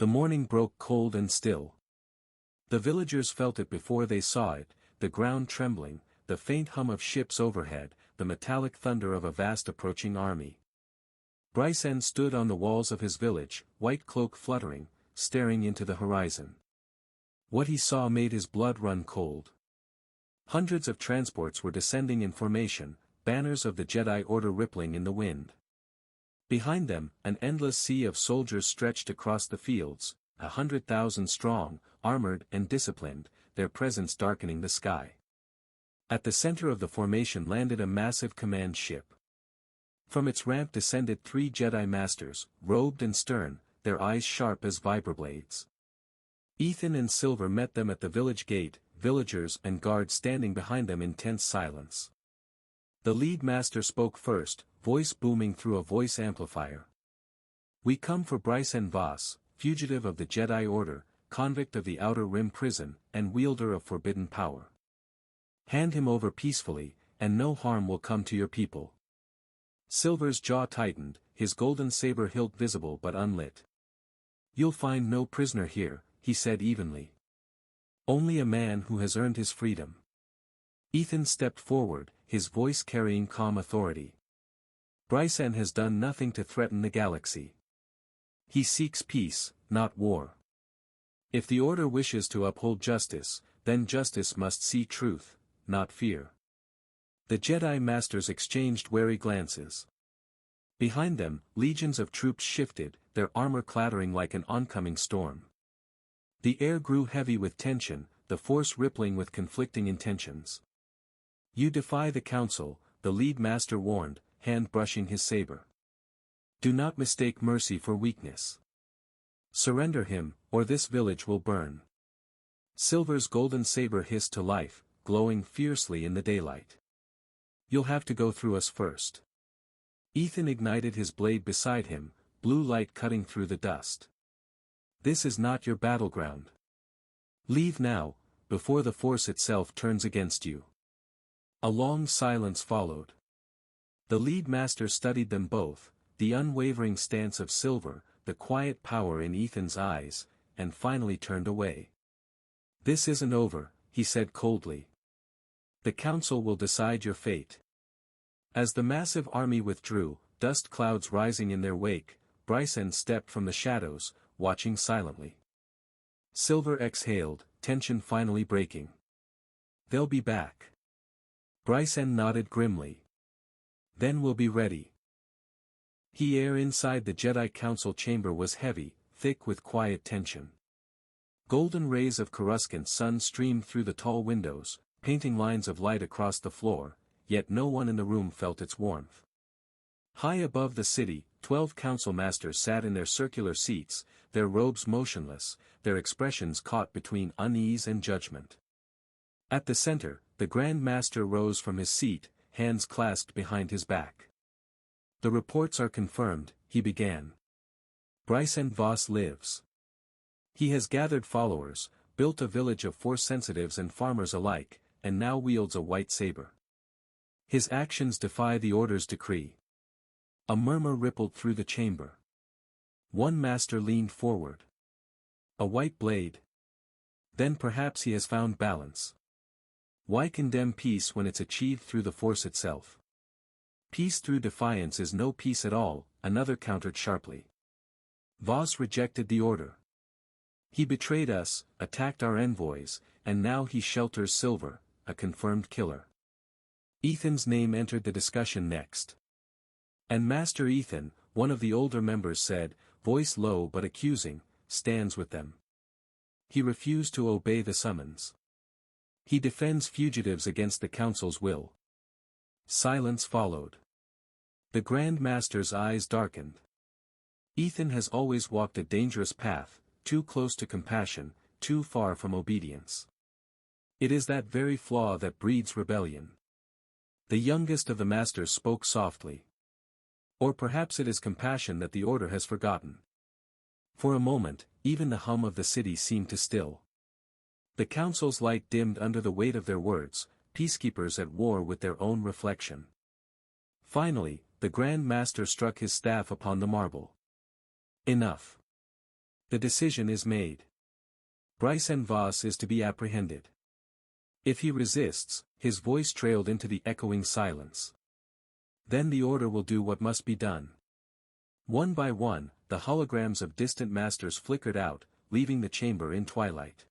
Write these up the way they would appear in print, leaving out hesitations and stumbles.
The morning broke cold and still. The villagers felt it before they saw it, the ground trembling, the faint hum of ships overhead, the metallic thunder of a vast approaching army. Brycen stood on the walls of his village, white cloak fluttering, staring into the horizon. What he saw made his blood run cold. Hundreds of transports were descending in formation, banners of the Jedi Order rippling in the wind. Behind them, an endless sea of soldiers stretched across the fields, 100,000 strong, armored and disciplined, their presence darkening the sky. At the center of the formation landed a massive command ship. From its ramp descended 3 Jedi Masters, robed and stern, their eyes sharp as vibroblades. Ethan and Silver met them at the village gate, villagers and guards standing behind them in tense silence. The lead master spoke first, voice booming through a voice amplifier. "We come for Brycen Voss, fugitive of the Jedi Order, convict of the Outer Rim prison, and wielder of forbidden power. Hand him over peacefully, and no harm will come to your people." Silver's jaw tightened, his golden saber hilt visible but unlit. "You'll find no prisoner here," he said evenly. "Only a man who has earned his freedom." Ethan stepped forward, his voice carrying calm authority. "Brycen has done nothing to threaten the galaxy. He seeks peace, not war. If the Order wishes to uphold justice, then justice must see truth, not fear." The Jedi Masters exchanged wary glances. Behind them, legions of troops shifted, their armor clattering like an oncoming storm. The air grew heavy with tension, the force rippling with conflicting intentions. "You defy the Council," the lead master warned, hand brushing his saber. "Do not mistake mercy for weakness. Surrender him, or this village will burn." Silver's golden saber hissed to life, glowing fiercely in the daylight. "You'll have to go through us first." Ethan ignited his blade beside him, blue light cutting through the dust. "This is not your battleground. Leave now, before the Force itself turns against you." A long silence followed. The lead master studied them both, the unwavering stance of Silver, the quiet power in Ethan's eyes, and finally turned away. "This isn't over," he said coldly. "The Council will decide your fate." As the massive army withdrew, dust clouds rising in their wake, Brycen stepped from the shadows, watching silently. Silver exhaled, tension finally breaking. "They'll be back." Brycen nodded grimly. "Then we'll be ready." The air inside the Jedi Council chamber was heavy, thick with quiet tension. Golden rays of Coruscant sun streamed through the tall windows, painting lines of light across the floor, yet no one in the room felt its warmth. High above the city, 12 council masters sat in their circular seats, their robes motionless, their expressions caught between unease and judgment. At the center, the Grand Master rose from his seat, hands clasped behind his back. "The reports are confirmed," he began. "Brycen Voss lives. He has gathered followers, built a village of Force sensitives and farmers alike, and now wields a white saber. His actions defy the Order's decree." A murmur rippled through the chamber. One master leaned forward. "A white blade? Then perhaps he has found balance. Why condemn peace when it's achieved through the Force itself?" "Peace through defiance is no peace at all," another countered sharply. "Voss rejected the Order. He betrayed us, attacked our envoys, and now he shelters Silver, a confirmed killer." Ethan's name entered the discussion next. "And Master Ethan," one of the older members said, voice low but accusing, "stands with them. He refused to obey the summons. He defends fugitives against the Council's will." Silence followed. The Grand Master's eyes darkened. Ethan has always walked a dangerous path, too close to compassion, too far from obedience. It is that very flaw that breeds rebellion. The youngest of the Masters spoke softly. "Or perhaps it is compassion that the Order has forgotten." For a moment, even the hum of the city seemed to still. The Council's light dimmed under the weight of their words, peacekeepers at war with their own reflection. Finally, the Grand Master struck his staff upon the marble. "Enough. The decision is made. Brycen Voss is to be apprehended. If he resists, his voice trailed into the echoing silence. Then the order will do what must be done. One by one, the holograms of distant masters flickered out, leaving the chamber in twilight.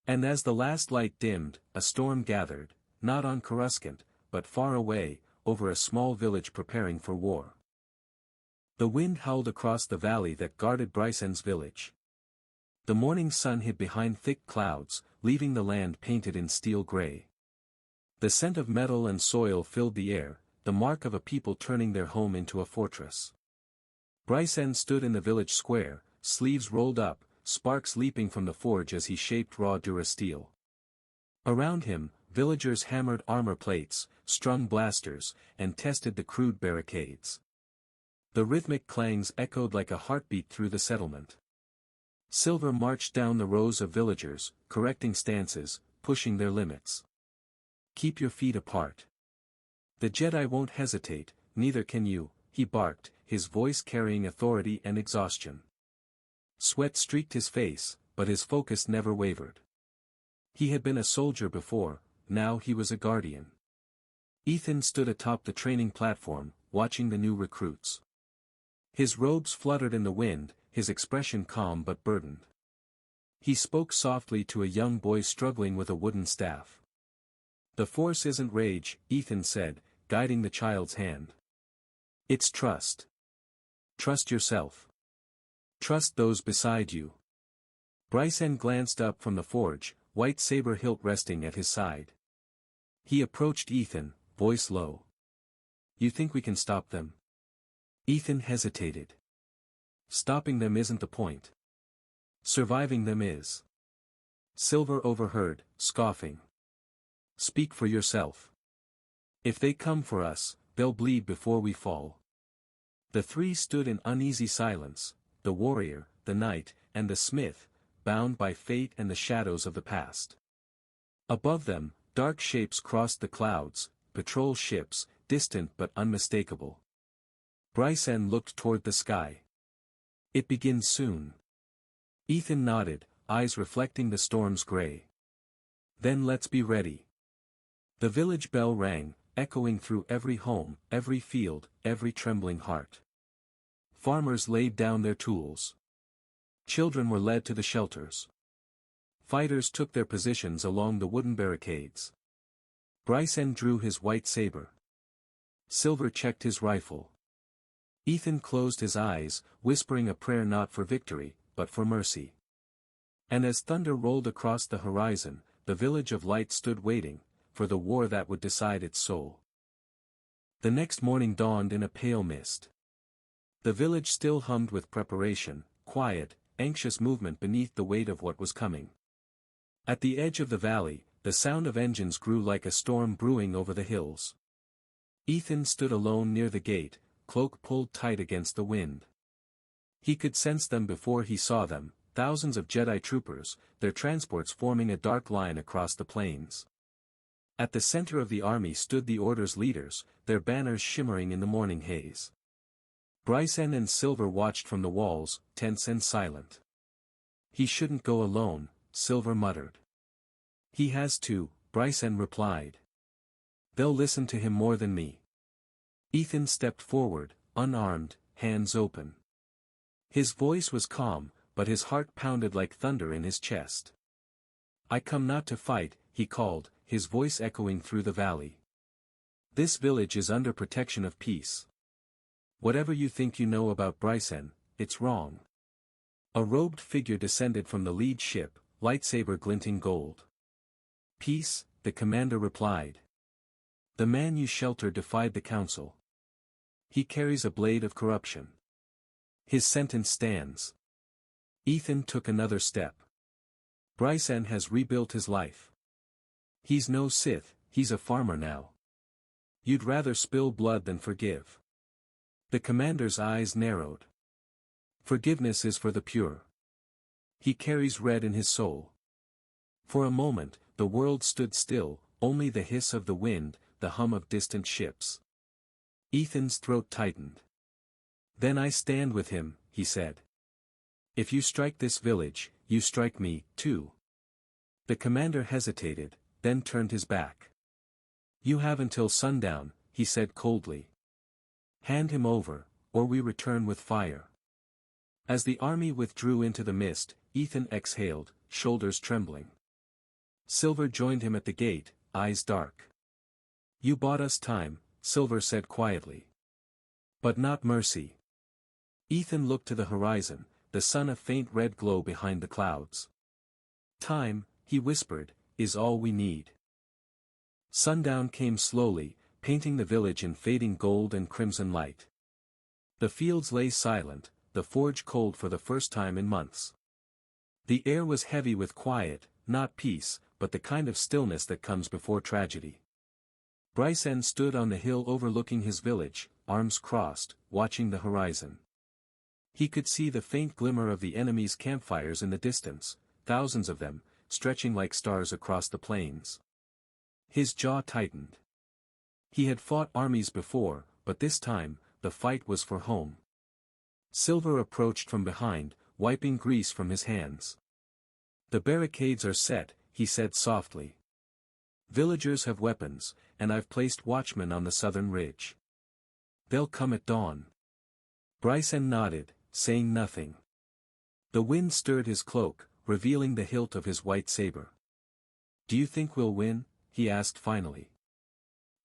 And as the last light dimmed, a storm gathered, not on Coruscant, but far away, over a small village preparing for war. The wind howled across the valley that guarded Brycen's village. The morning sun hid behind thick clouds, leaving the land painted in steel gray. The scent of metal and soil filled the air, the mark of a people turning their home into a fortress. Brycen stood in the village square, sleeves rolled up, sparks leaping from the forge as he shaped raw durasteel. Around him, villagers hammered armor plates, strung blasters, and tested the crude barricades. The rhythmic clangs echoed like a heartbeat through the settlement. Silver marched down the rows of villagers, correcting stances, pushing their limits. Keep your feet apart. The Jedi won't hesitate, neither can you, he barked, his voice carrying authority and exhaustion. Sweat streaked his face, but his focus never wavered. He had been a soldier before, now he was a guardian. Ethan stood atop the training platform, watching the new recruits. His robes fluttered in the wind, his expression calm but burdened. He spoke softly to a young boy struggling with a wooden staff. The Force isn't rage, Ethan said, guiding the child's hand. It's trust. Trust yourself. Trust those beside you. Brycen glanced up from the forge, white saber hilt resting at his side. He approached Ethan, voice low. You think we can stop them? Ethan hesitated. Stopping them isn't the point. Surviving them is. Silver overheard, scoffing. Speak for yourself. If they come for us, they'll bleed before we fall. The three stood in uneasy silence, the warrior, the knight, and the smith, bound by fate and the shadows of the past. Above them, dark shapes crossed the clouds, patrol ships, distant but unmistakable. Brycen looked toward the sky. It begins soon. Ethan nodded, eyes reflecting the storm's gray. Then let's be ready. The village bell rang, echoing through every home, every field, every trembling heart. Farmers laid down their tools. Children were led to the shelters. Fighters took their positions along the wooden barricades. Brycen drew his white saber. Silver checked his rifle. Ethan closed his eyes, whispering a prayer not for victory, but for mercy. And as thunder rolled across the horizon, the village of light stood waiting, for the war that would decide its soul. The next morning dawned in a pale mist. The village still hummed with preparation, quiet, anxious movement beneath the weight of what was coming. At the edge of the valley, the sound of engines grew like a storm brewing over the hills. Ethan stood alone near the gate, cloak pulled tight against the wind. He could sense them before he saw them, thousands of Jedi troopers, their transports forming a dark line across the plains. At the center of the army stood the Order's leaders, their banners shimmering in the morning haze. Brycen and Silver watched from the walls, tense and silent. He shouldn't go alone, Silver muttered. He has to, Brycen replied. They'll listen to him more than me. Ethan stepped forward, unarmed, hands open. His voice was calm, but his heart pounded like thunder in his chest. I come not to fight, he called, his voice echoing through the valley. This village is under protection of peace. Whatever you think you know about Brycen, it's wrong. A robed figure descended from the lead ship, lightsaber glinting gold. Peace, the commander replied. The man you shelter defied the council. He carries a blade of corruption. His sentence stands. Ethan took another step. Brycen has rebuilt his life. He's no Sith, he's a farmer now. You'd rather spill blood than forgive. The commander's eyes narrowed. Forgiveness is for the pure. He carries red in his soul. For a moment, the world stood still, only the hiss of the wind, the hum of distant ships. Ethan's throat tightened. Then I stand with him, he said. If you strike this village, you strike me, too. The commander hesitated, then turned his back. You have until sundown, he said coldly. Hand him over, or we return with fire. As the army withdrew into the mist, Ethan exhaled, shoulders trembling. Silver joined him at the gate, eyes dark. You bought us time, Silver said quietly. But not mercy. Ethan looked to the horizon, the sun a faint red glow behind the clouds. Time, he whispered, is all we need. Sundown came slowly, painting the village in fading gold and crimson light. The fields lay silent, the forge cold for the first time in months. The air was heavy with quiet, not peace, but the kind of stillness that comes before tragedy. Brycen stood on the hill overlooking his village, arms crossed, watching the horizon. He could see the faint glimmer of the enemy's campfires in the distance, thousands of them, stretching like stars across the plains. His jaw tightened. He had fought armies before, but this time, the fight was for home. Silver approached from behind, wiping grease from his hands. The barricades are set, he said softly. Villagers have weapons, and I've placed watchmen on the southern ridge. They'll come at dawn. Brycen nodded, saying nothing. The wind stirred his cloak, revealing the hilt of his white saber. Do you think we'll win? He asked finally.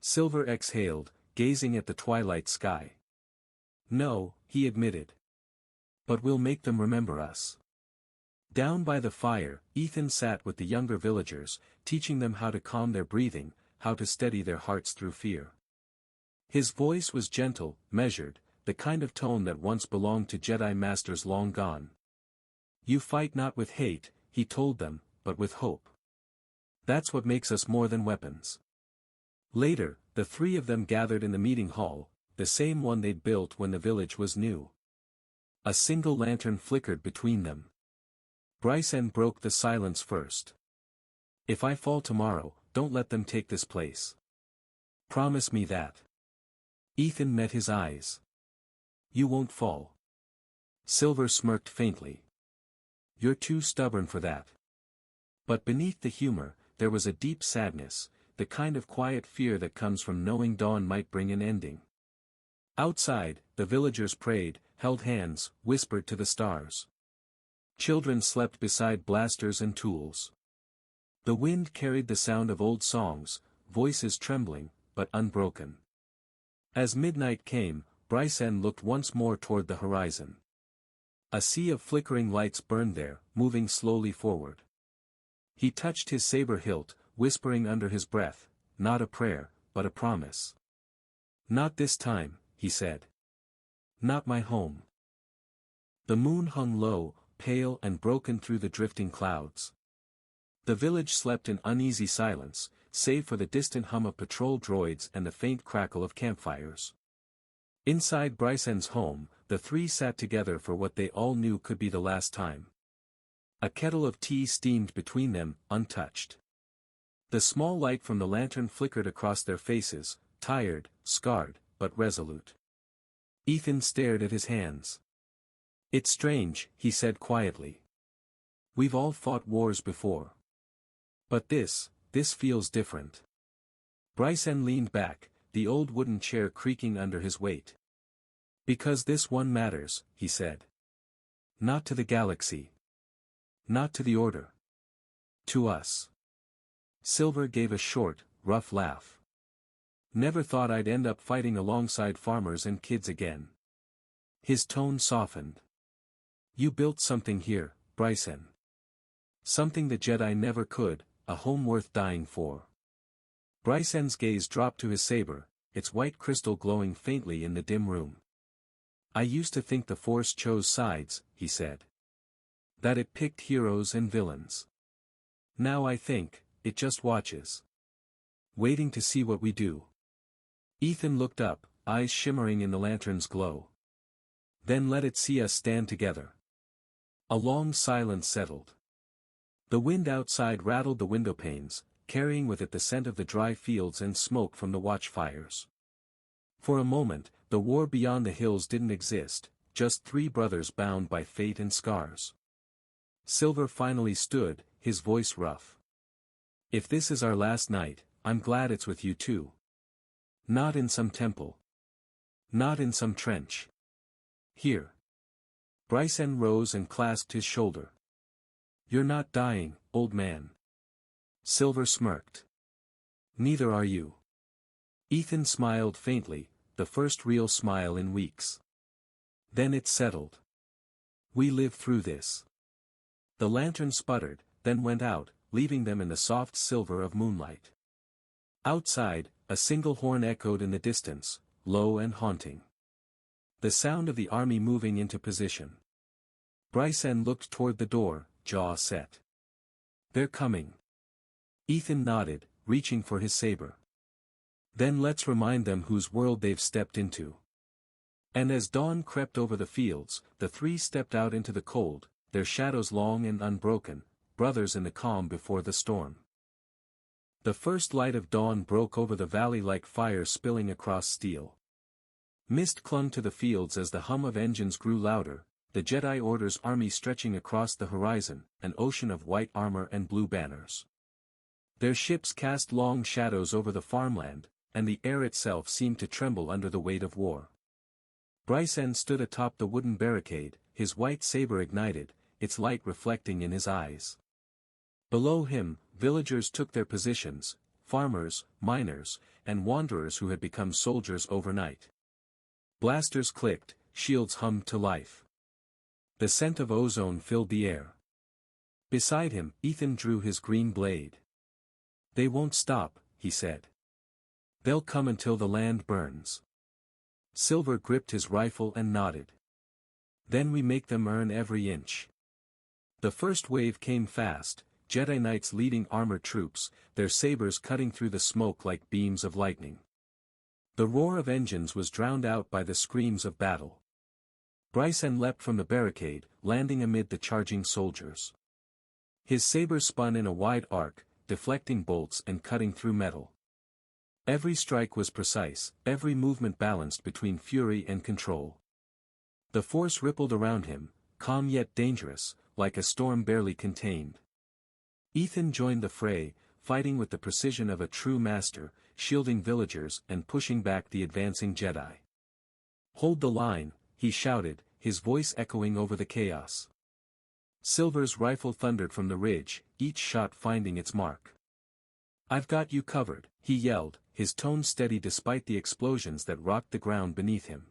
Silver exhaled, gazing at the twilight sky. No, he admitted. But we'll make them remember us. Down by the fire, Ethan sat with the younger villagers, teaching them how to calm their breathing, how to steady their hearts through fear. His voice was gentle, measured, the kind of tone that once belonged to Jedi masters long gone. You fight not with hate, he told them, but with hope. That's what makes us more than weapons. Later, the three of them gathered in the meeting hall, the same one they'd built when the village was new. A single lantern flickered between them. Brycen broke the silence first. If I fall tomorrow, don't let them take this place. Promise me that. Ethan met his eyes. You won't fall. Silver smirked faintly. You're too stubborn for that. But beneath the humor, there was a deep sadness, the kind of quiet fear that comes from knowing dawn might bring an ending. Outside, the villagers prayed, held hands, whispered to the stars. Children slept beside blasters and tools. The wind carried the sound of old songs, voices trembling, but unbroken. As midnight came, Brycen looked once more toward the horizon. A sea of flickering lights burned there, moving slowly forward. He touched his saber hilt, whispering under his breath, not a prayer, but a promise. Not this time, he said. Not my home. The moon hung low, pale and broken through the drifting clouds. The village slept in uneasy silence, save for the distant hum of patrol droids and the faint crackle of campfires. Inside Brycen's home, the three sat together for what they all knew could be the last time. A kettle of tea steamed between them, untouched. The small light from the lantern flickered across their faces, tired, scarred, but resolute. Ethan stared at his hands. It's strange, he said quietly. We've all fought wars before. But this feels different. Brycen leaned back, the old wooden chair creaking under his weight. Because this one matters, he said. Not to the galaxy. Not to the Order. To us. Silver gave a short, rough laugh. Never thought I'd end up fighting alongside farmers and kids again. His tone softened. You built something here, Brycen. Something the Jedi never could, a home worth dying for. Brycen's gaze dropped to his saber, its white crystal glowing faintly in the dim room. I used to think the Force chose sides, he said. That it picked heroes and villains. Now I think, it just watches. Waiting to see what we do. Ethan looked up, eyes shimmering in the lantern's glow. Then let it see us stand together. A long silence settled. The wind outside rattled the windowpanes, carrying with it the scent of the dry fields and smoke from the watchfires. For a moment, the war beyond the hills didn't exist, just 3 brothers bound by fate and scars. Silver finally stood, his voice rough. If this is our last night, I'm glad it's with you too. Not in some temple. Not in some trench. Here. Brycen rose and clasped his shoulder. You're not dying, old man. Silver smirked. Neither are you. Ethan smiled faintly, the first real smile in weeks. Then it settled. We lived through this. The lantern sputtered, then went out, leaving them in the soft silver of moonlight. Outside, a single horn echoed in the distance, low and haunting. The sound of the army moving into position. Brycen looked toward the door, jaw set. They're coming. Ethan nodded, reaching for his saber. Then let's remind them whose world they've stepped into. And as dawn crept over the fields, the 3 stepped out into the cold, their shadows long and unbroken, brothers in the calm before the storm. The first light of dawn broke over the valley like fire spilling across steel. Mist clung to the fields as the hum of engines grew louder, the Jedi Order's army stretching across the horizon, an ocean of white armor and blue banners. Their ships cast long shadows over the farmland, and the air itself seemed to tremble under the weight of war. Brycen stood atop the wooden barricade, his white saber ignited, its light reflecting in his eyes. Below him, villagers took their positions, farmers, miners, and wanderers who had become soldiers overnight. Blasters clicked, shields hummed to life. The scent of ozone filled the air. Beside him, Ethan drew his green blade. They won't stop, he said. They'll come until the land burns. Silver gripped his rifle and nodded. Then we make them earn every inch. The first wave came fast, Jedi Knights leading armored troops, their sabers cutting through the smoke like beams of lightning. The roar of engines was drowned out by the screams of battle. Brycen leapt from the barricade, landing amid the charging soldiers. His saber spun in a wide arc, deflecting bolts and cutting through metal. Every strike was precise, every movement balanced between fury and control. The force rippled around him, calm yet dangerous, like a storm barely contained. Ethan joined the fray, fighting with the precision of a true master, shielding villagers and pushing back the advancing Jedi. Hold the line, he shouted, his voice echoing over the chaos. Silver's rifle thundered from the ridge, each shot finding its mark. I've got you covered, he yelled, his tone steady despite the explosions that rocked the ground beneath him.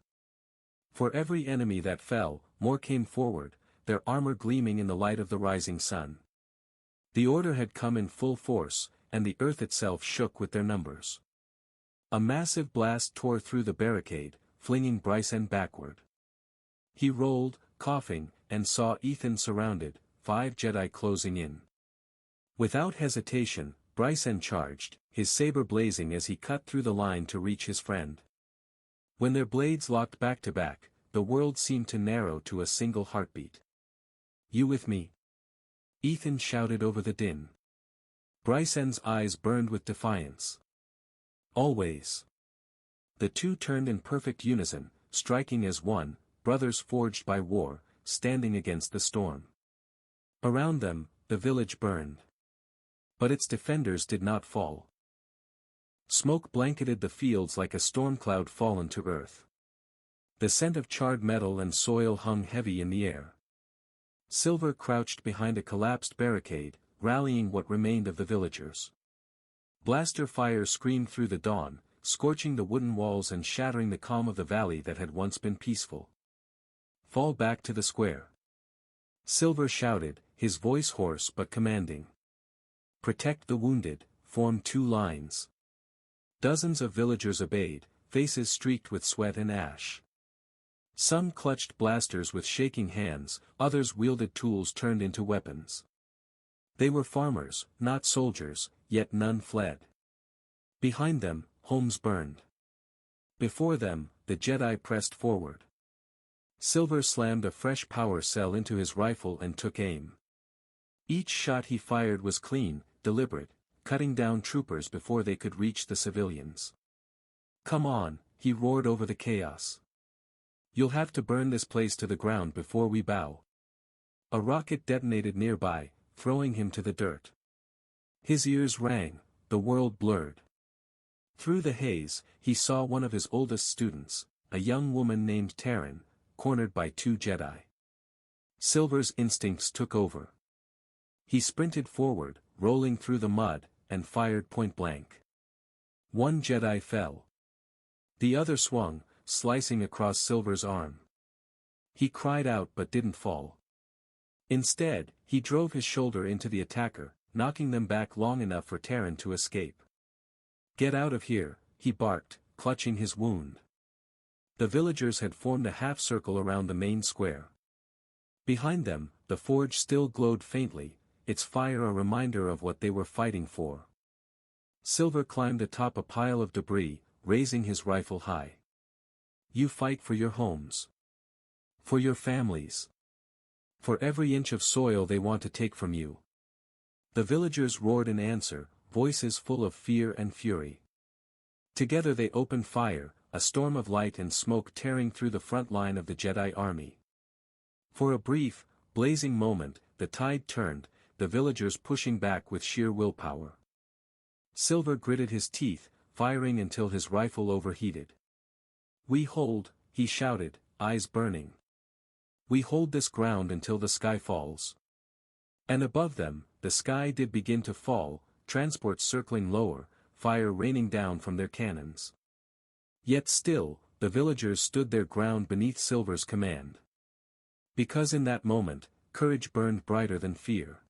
For every enemy that fell, more came forward, their armor gleaming in the light of the rising sun. The order had come in full force, and the earth itself shook with their numbers. A massive blast tore through the barricade, flinging Brycen backward. He rolled, coughing, and saw Ethan surrounded, 5 Jedi closing in. Without hesitation, Brycen charged, his saber blazing as he cut through the line to reach his friend. When their blades locked back to back, the world seemed to narrow to a single heartbeat. You with me? Ethan shouted over the din. Brycen's eyes burned with defiance. Always. The 2 turned in perfect unison, striking as one, brothers forged by war, standing against the storm. Around them, the village burned. But its defenders did not fall. Smoke blanketed the fields like a storm cloud fallen to earth. The scent of charred metal and soil hung heavy in the air. Silver crouched behind a collapsed barricade, rallying what remained of the villagers. Blaster fire screamed through the dawn, scorching the wooden walls and shattering the calm of the valley that had once been peaceful. Fall back to the square. Silver shouted, his voice hoarse but commanding. Protect the wounded, form 2 lines. Dozens of villagers obeyed, faces streaked with sweat and ash. Some clutched blasters with shaking hands, others wielded tools turned into weapons. They were farmers, not soldiers, yet none fled. Behind them, homes burned. Before them, the Jedi pressed forward. Silver slammed a fresh power cell into his rifle and took aim. Each shot he fired was clean, deliberate, cutting down troopers before they could reach the civilians. Come on, he roared over the chaos. You'll have to burn this place to the ground before we bow. A rocket detonated nearby, throwing him to the dirt. His ears rang, the world blurred. Through the haze, he saw one of his oldest students, a young woman named Taryn, cornered by two Jedi. Silver's instincts took over. He sprinted forward, rolling through the mud, and fired point blank. One Jedi fell. The other swung, slicing across Silver's arm. He cried out but didn't fall. Instead, he drove his shoulder into the attacker, knocking them back long enough for Taryn to escape. "Get out of here," he barked, clutching his wound. The villagers had formed a half-circle around the main square. Behind them, the forge still glowed faintly, its fire a reminder of what they were fighting for. Silver climbed atop a pile of debris, raising his rifle high. "You fight for your homes. For your families. For every inch of soil they want to take from you." The villagers roared in answer, voices full of fear and fury. Together they opened fire, a storm of light and smoke tearing through the front line of the Jedi army. For a brief, blazing moment, the tide turned, the villagers pushing back with sheer willpower. Silver gritted his teeth, firing until his rifle overheated. "We hold," he shouted, eyes burning. "We hold this ground until the sky falls." And above them, the sky did begin to fall, transports circling lower, fire raining down from their cannons. Yet still, the villagers stood their ground beneath Silver's command. Because in that moment, courage burned brighter than fear.